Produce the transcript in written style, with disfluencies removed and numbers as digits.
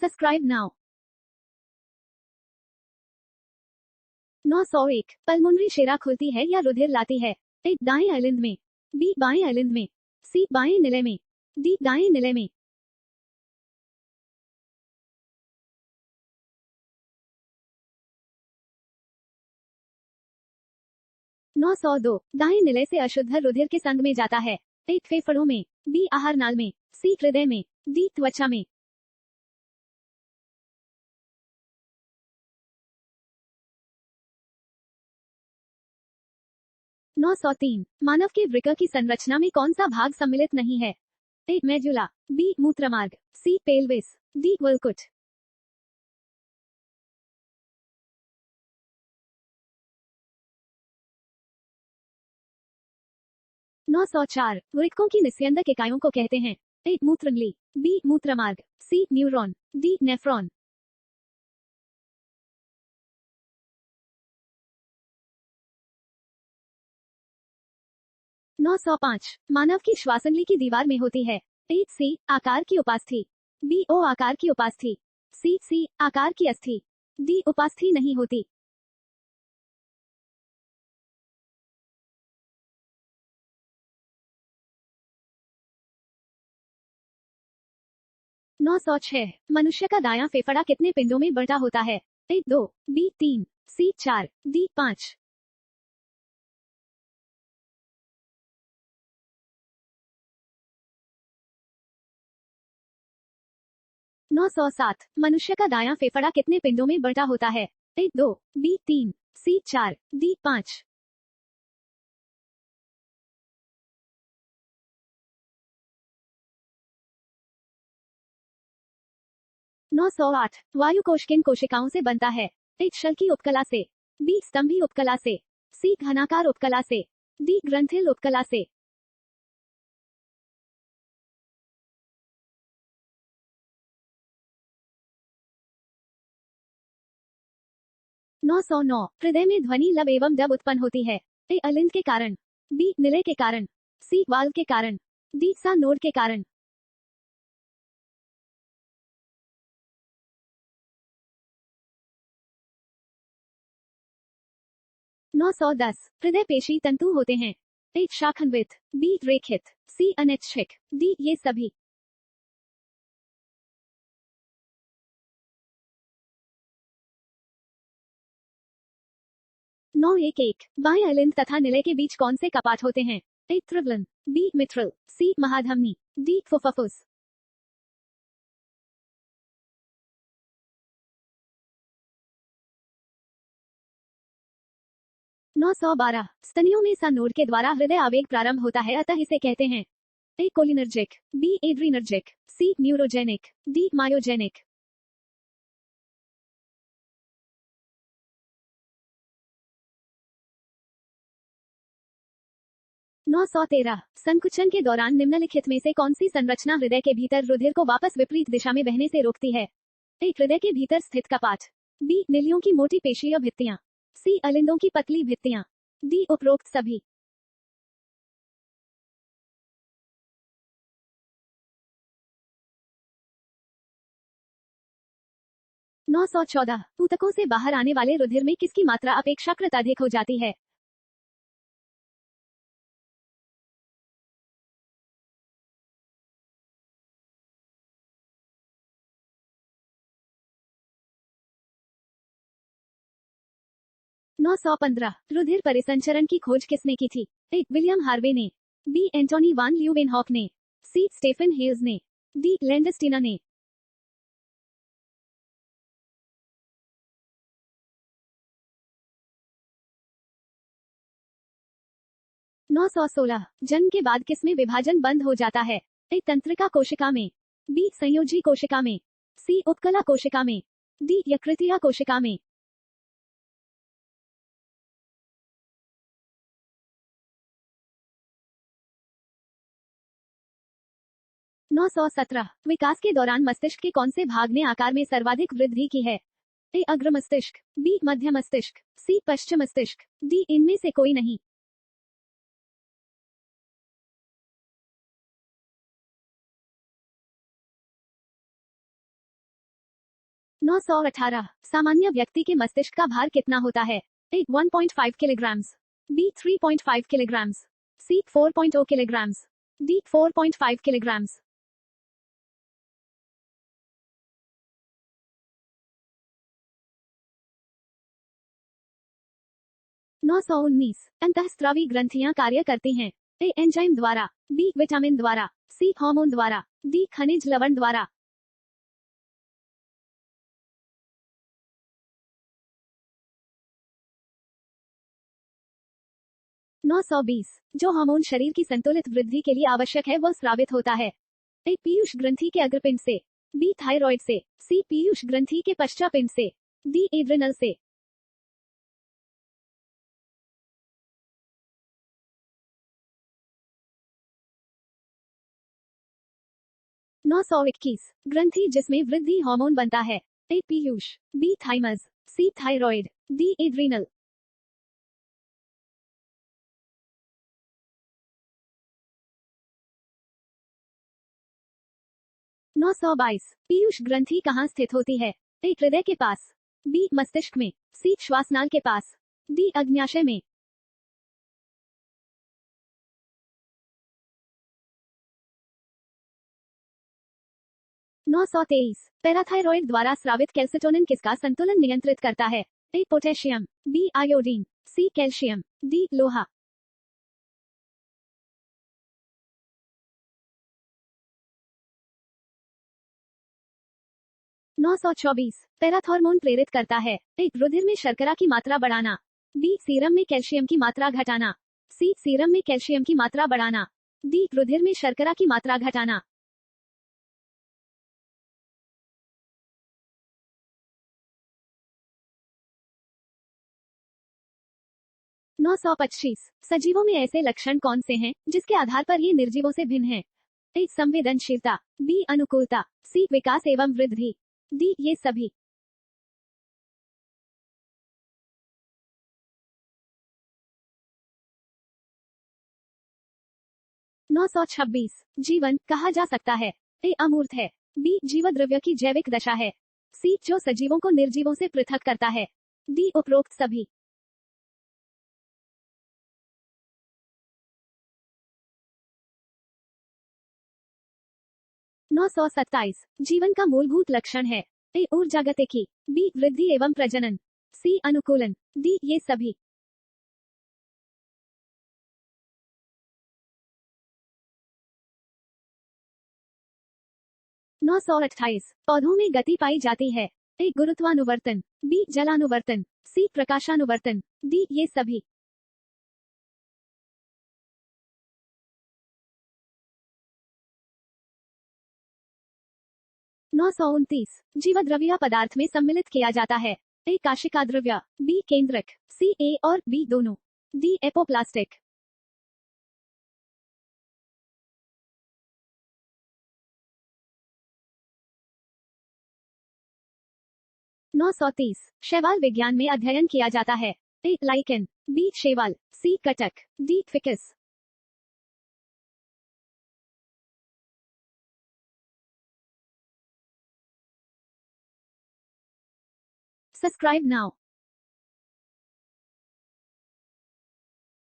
Subscribe now. 901 pulmonary शेरा खुलती है या रुधिर लाती है? ए दाएं अलिंद में, बी बाएं अलिंद में, सी बाएं निलय में, डी दाएं निलय में। 902 दाएं निलय से अशुद्ध रुधिर के संग में जाता है। ए फेफड़ों में, बी आहार नाल में, सी हृदय में, डी त्वचा में। 903 मानव के वृक्क की संरचना में कौन सा भाग सम्मिलित नहीं है? ए मेडुला, बी मूत्रमार्ग, सी पेल्विस, डी वलकुट। 904 वृक्कों की निस्यंदक इकाइयों को कहते हैं? ए मूत्रनली, बी मूत्रमार्ग, सी न्यूरॉन, डी नेफ्रॉन। 905 मानव की श्वासनली की दीवार में होती है? ए सी आकार की उपास्थि, बी ओ आकार की उपास्थि, सी आकार की अस्थि, डी उपास्थि नहीं होती। 906 मनुष्य का दायां फेफड़ा कितने पिंडों में बंटा होता है? ए 2, बी 3, सी 4, डी 5। 907 मनुष्य का दायां फेफड़ा कितने पिंडों में बंटा होता है? ए 2, बी 3, सी 4, डी 5। 908 वायु कोश किन कोशिकाओं से बनता है? ए शल्की उपकला से, बी स्तंभी उपकला से, सी घनाकार उपकला से, डी ग्रंथिल उपकला से। 909 हृदय में ध्वनि लब एवं डब उत्पन्न होती है? ए अलिंद के कारण, बी निलय के कारण, सी वाल्व के कारण, डी सा नोड के कारण। 910 हृदय पेशी तंतु होते हैं? ए शाखंवित, बी रेखित, सी अनैच्छिक, डी ये सभी। 911 बाएं अलिंद तथा निलय के बीच कौन से कपाट होते हैं? ए त्रिवलन, बी मित्रल, सी महाधमनी, डी फुफ्फुस। 912 स्तनियों में सा नोड के द्वारा हृदय आवेग प्रारंभ होता है, अतः इसे कहते हैं? ए कोलिनर्जिक, बी एड्रीनर्जिक, सी न्यूरोजेनिक, डी मायोजेनिक। 913 संकुचन के दौरान निम्नलिखित में से कौन सी संरचना हृदय के भीतर रुधिर को वापस विपरीत दिशा में बहने से रोकती है? ए हृदय के भीतर स्थित कपाट, बी निलियों की मोटी पेशीय भित्तियां, सी अलिंदों की पतली भित्तियां, डी उपरोक्त सभी। 914 ऊतकों से बाहर आने वाले रुधिर में किसकी मात्रा अपेक्षाकृत अधिक हो जाती है? नौ सौ 15 रुधिर परिसंचरण की खोज किसने की थी? ए विलियम हार्वे ने, बी एंटोनी वान ल्यूवेनहॉक ने, सी स्टेफन हेल्स ने, डी लैंडस्टीना ने। 916 जन्म के बाद किसमें विभाजन बंद हो जाता है? ए तंत्रिका कोशिका में, बी संयोजी कोशिका में, सी उपकला कोशिका में, डी यकृतीय कोशिका में। 917 विकास के दौरान मस्तिष्क के कौन से भाग ने आकार में सर्वाधिक वृद्धि की है? ए अग्र मस्तिष्क, बी मध्य मस्तिष्क, सी पश्चिम मस्तिष्क, डी इनमें से कोई नहीं। 918 सामान्य व्यक्ति के मस्तिष्क का भार कितना होता है? ए 1.5 किलोग्राम्स, बी 3.5 किलोग्राम्स, सी 4.0 किलोग्राम्स, डी 4.5 किलोग्राम्स। 919 अंतःस्रावी ग्रंथियां कार्य करती हैं। ए एंजाइम द्वारा, बी विटामिन द्वारा, सी हार्मोन द्वारा, डी खनिज लवण द्वारा। 920 जो हार्मोन शरीर की संतुलित वृद्धि के लिए आवश्यक है वह स्रावित होता है। ए पीयूष ग्रंथि के अग्रपिंड से, बी थायराइड से, सी पीयूष ग्रंथि के पश्चापिंड से, डी एड्रिनल से। 921 ग्रंथि जिसमें वृद्धि हार्मोन बनता है। ए पीयूष, बी थाइमस, सी थायराइड, डी एड्रिनल। 922 पीयूष ग्रंथि कहाँ स्थित होती है? ए हृदय के पास, बी मस्तिष्क में, सी श्वासनाल के पास, डी अग्न्याशय में। 923 पैराथायरॉइड द्वारा स्रावित कैल्सिटोनिन किसका संतुलन नियंत्रित करता है? A potassium, B iodine, C calcium, D लोहा। 924 पैराथॉर्मोन प्रेरित करता है। ए रुधिर में शर्करा की मात्रा बढ़ाना, बी सीरम में कैल्शियम की मात्रा घटाना, सी सीरम में कैल्शियम की मात्रा बढ़ाना, डी रुधिर में शर्करा की मात्रा घटाना। 925 सजीवों में ऐसे लक्षण कौन से हैं जिसके आधार पर ये निर्जीवों से भिन्न हैं? ए संवेदनशीलता, बी अनुकूलता, सी विकास एवं वृद्धि, डी ये सभी। 926 जीवन कहा जा सकता है। ए अमूर्त है, बी जीवद्रव्य की जैविक दशा है, सी जो सजीवों को निर्जीवों से पृथक करता है, डी उपरोक्त सभी। 927 जीवन का मूलभूत लक्षण है। ए ऊर्जागतिकी, बी वृद्धि एवं प्रजनन, सी अनुकूलन, डी ये सभी। 928 पौधों में गति पाई जाती है। ए गुरुत्वानुवर्तन, बी जलानुवर्तन, सी प्रकाशानुवर्तन, डी ये सभी। 929 जीवद्रव्य पदार्थ में सम्मिलित किया जाता है। ए काशिका द्रव्य, बी केंद्रक, सी ए और बी दोनों, डी एपोप्लास्टिक। 930 शैवाल विज्ञान में अध्ययन किया जाता है। ए लाइकेन, बी शैवाल, सी कटक, डी फिकस। 'Subscribe now'